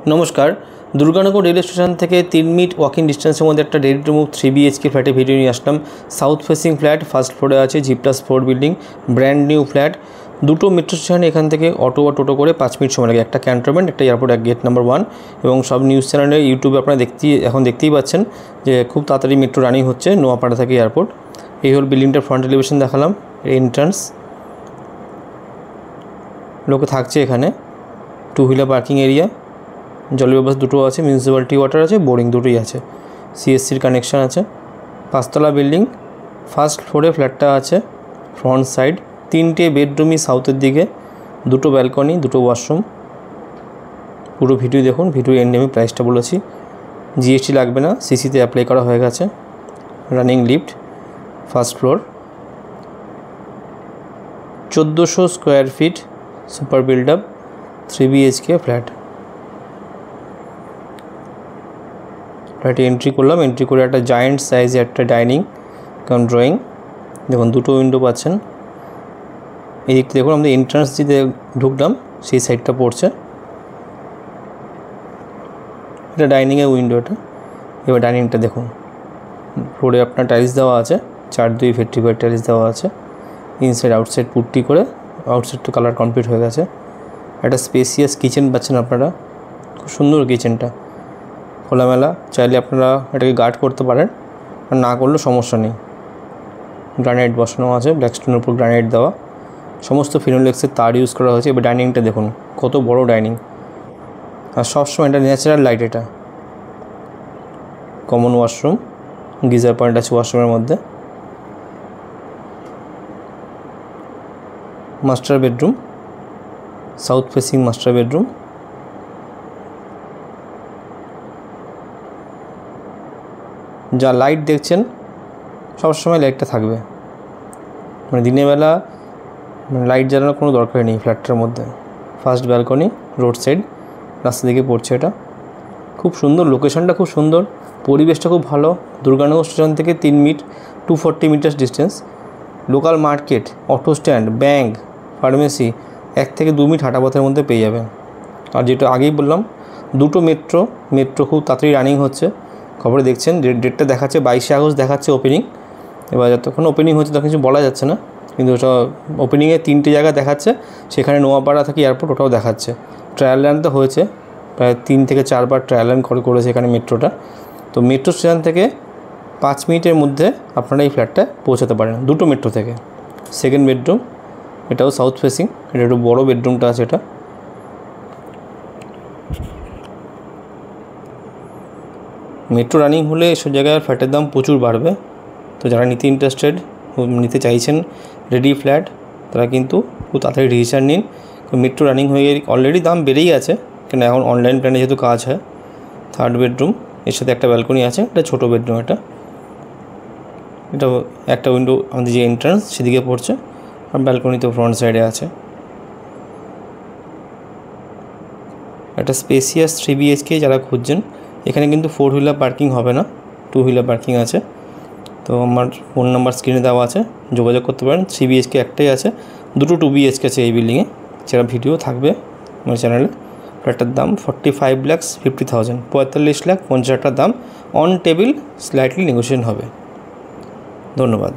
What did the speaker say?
नमस्कार Durganagar railway station থেকে 3 minute walking डिस्टेंसেर मধ্যে একটা रेडी टू मुव 3 BHK फ्लैटे भिडियो নিয়ে আসলাম। साउथ फेसिंग फ्लैट फार्स्ट फ्लोरे আছে G+4 building brand new flat. দুটো মেট্রো স্টেশন এখান থেকে অটো বা টোটো করে 5 মিনিট সময় লাগে। একটা ক্যান্টনমেন্ট, একটা এয়ারপোর্ট, এক গেট নাম্বার 1 এবং সব নিউজ চ্যানেলে ইউটিউবে আপনারা দেখতেই পাচ্ছেন যে খুব তাড়াতাড়ি মেট্রো রানিং হচ্ছে নোয়াপাড়া থেকে এয়ারপোর্ট। এই হল বিল্ডিংটার ফ্রন্ট এলিভেশন দেখালাম, এন্ট্রান্স, লোকে থাকছে এখানে, টু হুইলার পার্কিং এরিয়া, জলের ব্যবস্থা দুটো আছে, মিউনিসিপ্যালিটি ওয়াটার আছে, বোরিং দুটোই আছে, সিএসসির কানেকশান আছে। 5তলা বিল্ডিং, ফার্স্ট ফ্লোরে ফ্ল্যাটটা আছে, ফ্রন্ট সাইড 3টে বেডরুমই সাউথের দিকে, দুটো ব্যালকনি, দুটো ওয়াশরুম। পুরো ভিডিও দেখুন, ভিডিও এন্ডে আমি প্রাইসটা বলেছি। জিএসটি লাগবে না, সিসিতে অ্যাপ্লাই করা হয়ে গেছে। Running lift, first floor, 1400 square feet, super build up, 3 BHK flat. ফ্ল্যাটে এন্ট্রি করলাম, এন্ট্রি করে একটা জায়েন্ট সাইজে একটা ডাইনিং কাম ড্রয়িং, দেখুন দুটো উইন্ডো পাচ্ছেন। এই দিকটা দেখুন, আমাদের এন্ট্রান্স দিতে ঢুকলাম সেই সাইডটা পড়ছে, এটা ডাইনিংয়ের উইন্ডো। এটা এবার ডাইনিংটা দেখুন, ফ্লোরে আপনার টাইলস দেওয়া আছে, 4-2 ফেট্রিফাইড টাইলস দেওয়া আছে, ইনসাইড আউটসাইড পুট্টি করে, আউটসাইড তো কালার কমপ্লিট হয়ে গেছে। একটা স্পেসিয়াস কিচেন পাচ্ছেন আপনারা, খুব সুন্দর কিচেনটা, খোলামেলা, চাইলে আপনারা এটাকে গার্ড করতে পারেন, আর না করলেও সমস্যা নেই। গ্রানাইট বসানো আছে, ব্ল্যাক স্টোনের উপর গ্রানাইট দেওয়া, সমস্ত ফিনোলেক্সের তার ইউজ করা হয়েছে। এবার ডাইনিংটা দেখুন, কত বড় ডাইনিং, আর সবসময় এটা ন্যাচারাল লাইট। এটা কমন ওয়াশরুম, গিজার পয়েন্ট আছে ওয়াশরুমের মধ্যে। Master bedroom, south facing master bedroom. যা লাইট দেখছেন সবসময় লাইটটা থাকবে, মানে দিনের বেলা লাইট জ্বালানোর কোনো দরকার নেই ফ্ল্যাটটার মধ্যে। ফার্স্ট ব্যালকনি, রোড সাইড, রাস্তা দিকে পড়ছে। এটা খুব সুন্দর, লোকেশনটা খুব সুন্দর, পরিবেশটা খুব ভালো। দুর্গানগর স্টেশন থেকে 3 মিনিট, 240 metres distance. Local market, auto stand, bank, pharmacy 1 থেকে 2 মিনিট হাঁটা পথের মধ্যে পেয়ে যাবেন। আর যেটা আগেই বললাম, দুটো মেট্রো খুব তাড়াতাড়ি রানিং হচ্ছে। খবরে দেখছেন ডেটটা দেখাচ্ছে 22শে আগস্ট দেখাচ্ছে ওপেনিং। এবার যতক্ষণ ওপেনিং হচ্ছে তখন কিছু বলা যাচ্ছে না, কিন্তু ওটা ওপেনিংয়ে 3টে জায়গা দেখাচ্ছে, সেখানে নোয়াপাড়া থেকে এয়ারপোর্ট ওটাও দেখাচ্ছে। ট্রায়াল রান তো হয়েছে, প্রায় 3 থেকে 4 বার ট্রায়াল রান করেছে এখানে মেট্রোটা। তো মেট্রো স্টেশন থেকে 5 মিনিটের মধ্যে আপনারা এই ফ্ল্যাটটা পৌঁছাতে পারেন, দুটো মেট্রো থেকে। সেকেন্ড বেডরুম, এটাও সাউথ ফেসিং, এটা একটু বড়ো বেডরুমটা আছে। এটা মেট্রো রানিং হলে এসব জায়গায় ফ্ল্যাটের দাম প্রচুর বাড়বে। তো যারা নিতে চাইছেন রেডি ফ্ল্যাট, তারা কিন্তু খুব তাড়াতাড়ি ডিসিশন নিন। মেট্রো রানিং হয়ে অলরেডি দাম বেড়েই আছে, কেন এখন অনলাইন প্ল্যানে যেহেতু কাজ হয়। থার্ড বেডরুম, এর সাথে একটা ব্যালকনি আছে, এটা ছোটো বেডরুম। এটা একটা উইন্ডো আমাদের যে এন্ট্রান্স সেদিকে পড়ছে, আর ব্যালকনি তো ফ্রন্ট সাইডে আছে। একটা স্পেসিয়াস 3 BHK যারা খুঁজছেন, এখানে কিন্তু 4 হুইলার পার্কিং হবে না, 2 হুইলার পার্কিং আছে। তো আমার ফোন নাম্বার স্ক্রিনে দেওয়া আছে, যোগাযোগ করতে পারেন। 3 BHK একটাই আছে, দুটো 2 BHK আছে এই বিল্ডিংয়ে, যেটা ভিডিও থাকবে আমার চ্যানেলে। ফ্ল্যাটটার দাম 45,50,000, 45,50,000 দাম। অন টেবিল, স্লাইটলি নেগোসিয়েশন হবে। ধন্যবাদ।